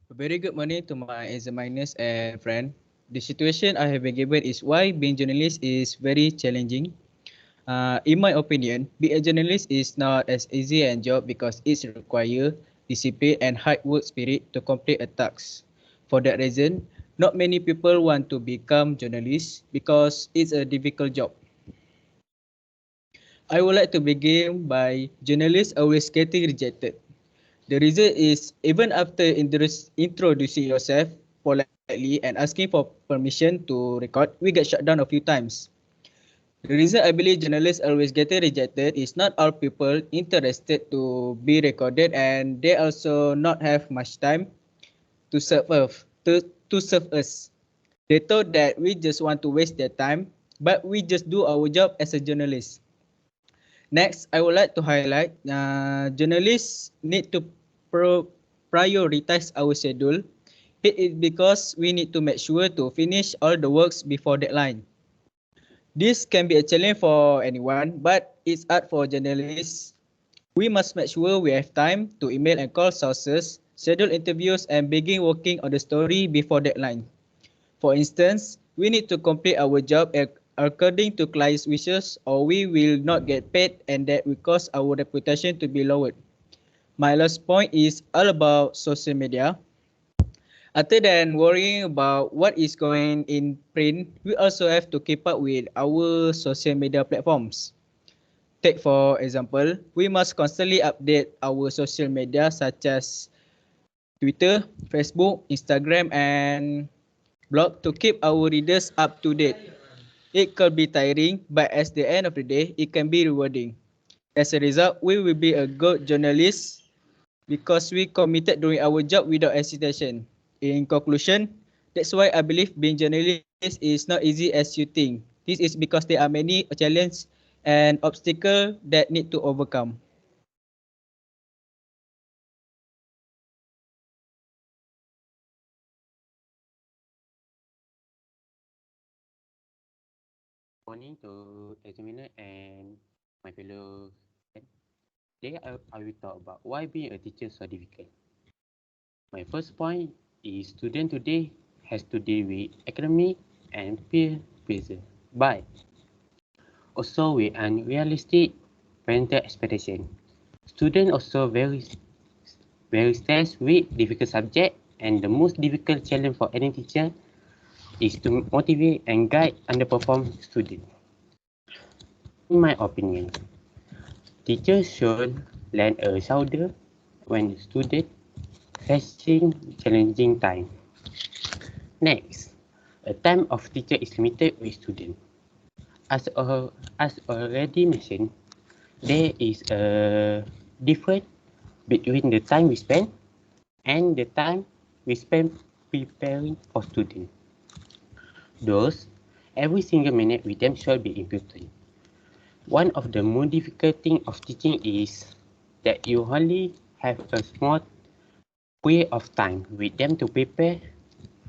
A very good morning to my examiners and friend. The situation I have been given is why being journalist is very challenging. In my opinion, being a journalist is not as easy a job because it requires discipline and hard work spirit to complete a task. For that reason, not many people want to become journalists because it's a difficult job. I would like to begin by journalists always getting rejected. The reason is even after introducing yourself politely and asking for permission to record, we get shut down a few times. The reason I believe journalists always get rejected is not all people interested to be recorded and they also not have much time to serve us. To serve us. They thought that we just want to waste their time, but we just do our job as a journalist. Next, I would like to highlight journalists need to prioritize our schedule. It is because we need to make sure to finish all the works before deadline. This can be a challenge for anyone, but it's hard for journalists. We must make sure we have time to email and call sources, schedule interviews, and begin working on the story before deadline. For instance, we need to complete our job according to client's wishes or we will not get paid and that will cause our reputation to be lowered. My last point is all about social media. Other than worrying about what is going in print, we also have to keep up with our social media platforms. Take for example, we must constantly update our social media such as Twitter, Facebook, Instagram, and blog to keep our readers up to date. It could be tiring, but at the end of the day, it can be rewarding. As a result, we will be a good journalist because we committed doing our job without hesitation. In conclusion, that's why I believe being journalist is not easy as you think. This is because there are many challenges and obstacles that need to overcome. Morning to examiner and my fellow students. Today I will talk about why being a teacher is so difficult. My first point is student today has to deal with academic and peer pressure, but also with unrealistic parental expectation. Students also very stressed with difficult subject, and the most difficult challenge for any teacher is to motivate and guide underperform students. In my opinion, teachers should lend a shoulder when students facing challenging time. Next, a time of teacher is limited with students. As already mentioned, there is a difference between the time we spend and the time we spend preparing for students. Thus, every single minute with them should be important. One of the most difficult things of teaching is that you only have a small period of time with them to prepare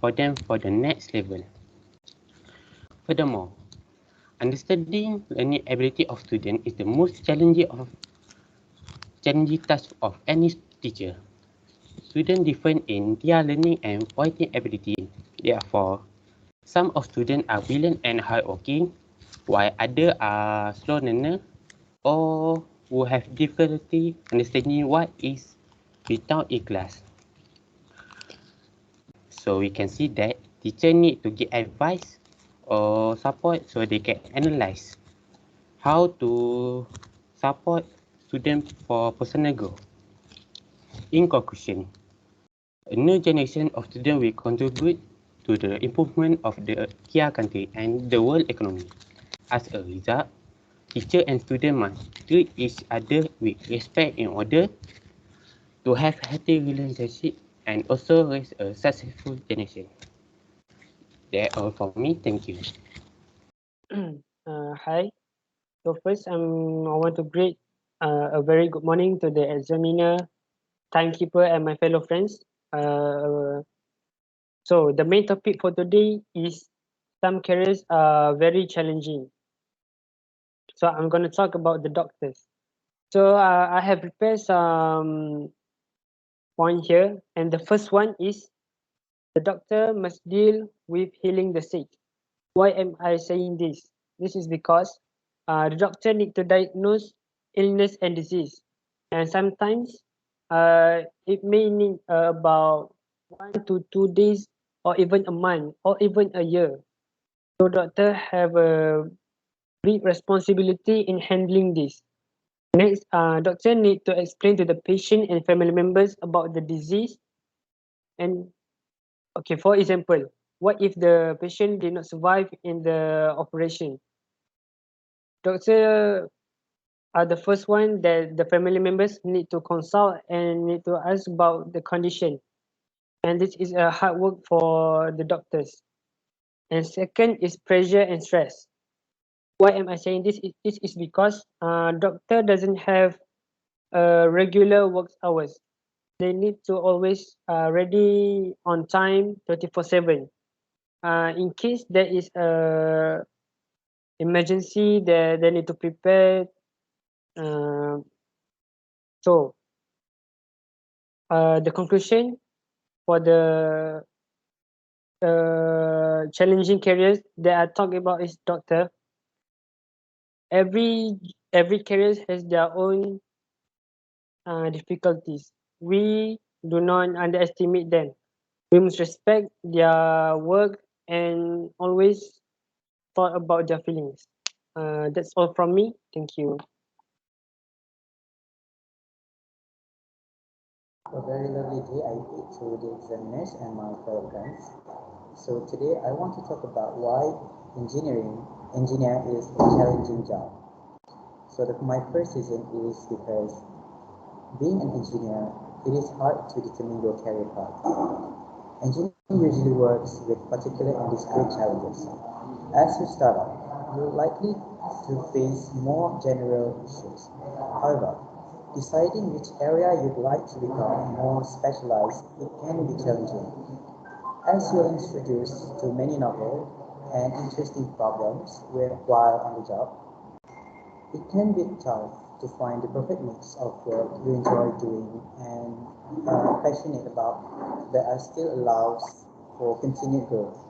for them for the next level. Furthermore, understanding learning ability of students is the most challenging task of any teacher. Students differ in their learning and writing ability. Therefore, some of students are brilliant and hardworking, while others are slow learner or who have difficulty understanding what is written in class. So we can see that teacher need to give advice or support so they can analyze how to support students for personal growth. In conclusion, a new generation of students will contribute to the improvement of the Kia country and the world economy. As a result, teacher and student must treat each other with respect in order to have healthy relationship and also raise a successful generation. That's all for me. Thank you. Hi. So first, I want to greet a very good morning to the examiner, timekeeper, and my fellow friends. Uh, so the main topic for today is some careers are very challenging. So I'm going to talk about the doctors. So I have prepared point here, and the first one is the doctor must deal with healing the sick. Why am I saying this? This is because the doctor need to diagnose illness and disease, and sometimes it may need about 1 to 2 days, or even a month, or even a year. So doctor have a big responsibility in handling this. Next, doctor need to explain to the patient and family members about the disease. And okay, for example, what if the patient did not survive in the operation? Doctor are the first one that the family members need to consult and need to ask about the condition. And this is a hard work for the doctors. And second is pressure and stress. Why am I saying this? This is because doctor doesn't have regular work hours. They need to always ready on time 24/7. In case there is a emergency, they need to prepare. Uh, so the conclusion for the challenging careers that I talk about is doctor. Every every career has their own difficulties. We do not underestimate them. We must respect their work and always thought about their feelings. That's all from me. Thank you. A very lovely day I bid to the examiners and my fellow friends. So today I want to talk about why engineer is a challenging job. So my first reason is because being an engineer, it is hard to determine your career path. Engineering usually works with particular and discrete challenges. As you start off, you're likely to face more general issues. However, deciding which area you'd like to become more specialized, it can be challenging. As you're introduced to many novel and interesting problems while on the job, it can be tough to find the perfect mix of work you enjoy doing and are passionate about that are still allows for continued growth.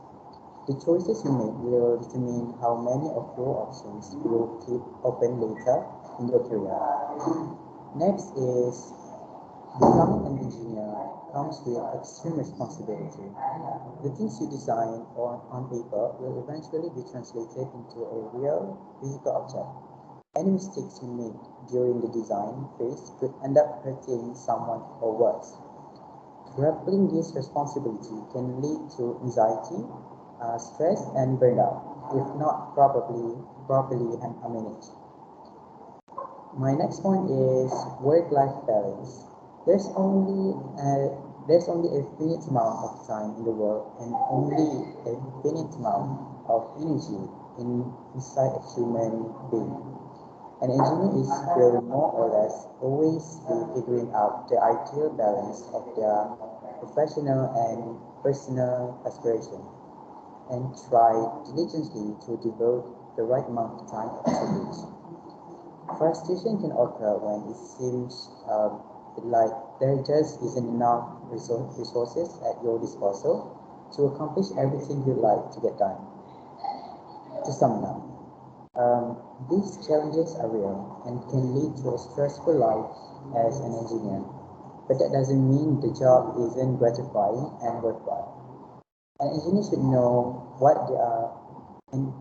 The choices you make will determine how many of your options you will keep open later in your career. Next is becoming an engineer comes with extreme responsibility. The things you design on paper will eventually be translated into a real physical object. Any mistakes you make during the design phase could end up hurting someone or worse. Grappling this responsibility can lead to anxiety, stress, and burnout if not properly managed. My next point is work-life balance. There's only a, there's only a finite amount of time in the world and only a finite amount of energy inside a human being. An engineer is will more or less always be figuring out the ideal balance of their professional and personal aspiration and try diligently to devote the right amount of time to each. Frustration can occur when it seems like there just isn't enough resources at your disposal to accomplish everything you'd like to get done. To sum up, these challenges are real and can lead to a stressful life as an engineer, but that doesn't mean the job isn't gratifying and worthwhile. An engineer should know what they are an,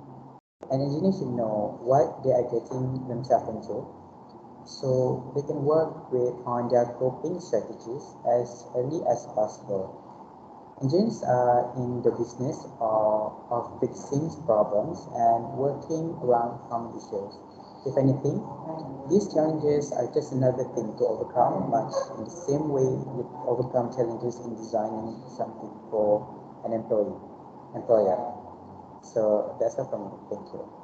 an engineer should know what they are getting themselves into so they can work on their coping strategies as early as possible. Engineers are in the business of fixing problems and working around common issues. If anything, these challenges are just another thing to overcome, much in the same way you overcome challenges in designing something for an employer. So that's all from me. Thank you.